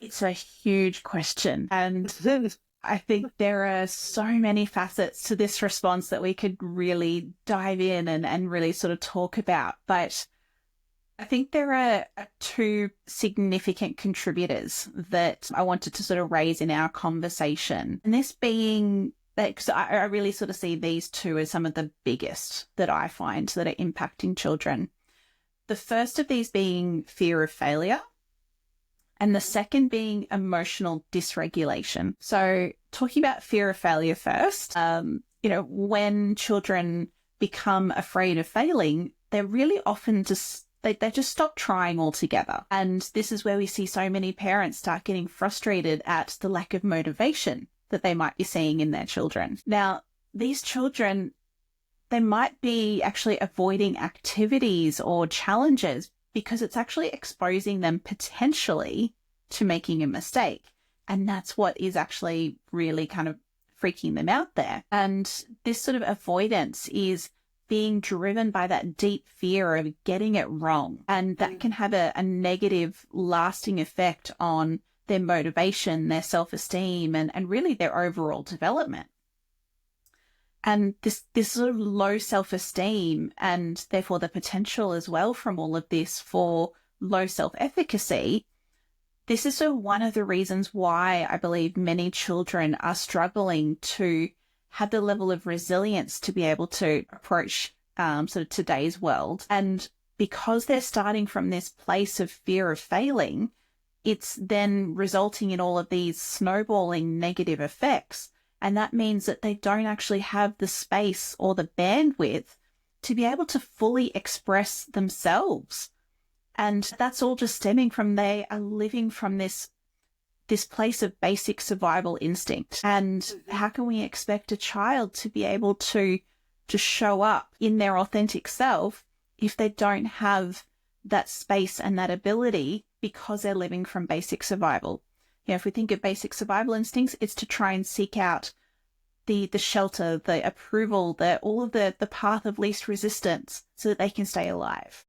It's a huge question. And I think there are so many facets to this response that we could really dive in and really sort of talk about. But I think there are two significant contributors that I wanted to sort of raise in our conversation. And this being that, because I really sort of see these two as some of the biggest that I find that are impacting children. The first of these being fear of failure, and the second being emotional dysregulation. So talking about fear of failure first, when children become afraid of failing, they're really often just, they just stop trying altogether. And this is where we see so many parents start getting frustrated at the lack of motivation that they might be seeing in their children. Now, these children, they might be actually avoiding activities or challenges because it's actually exposing them potentially to making a mistake. And that's what is actually really kind of freaking them out there. And this sort of avoidance is being driven by that deep fear of getting it wrong. And that can have a negative lasting effect on their motivation, their self-esteem, and really their overall development. And this sort of low self-esteem, and therefore the potential as well from all of this for low self-efficacy, this is sort of one of the reasons why I believe many children are struggling to have the level of resilience to be able to approach sort of today's world. And because they're starting from this place of fear of failing, it's then resulting in all of these snowballing negative effects. And that means that they don't actually have the space or the bandwidth to be able to fully express themselves. And that's all just stemming from they are living from this place of basic survival instinct. And how can we expect a child to be able to show up in their authentic self if they don't have that space and that ability because they're living from basic survival? If we think of basic survival instincts, it's to try and seek out the shelter, the approval, all of the path of least resistance so that they can stay alive.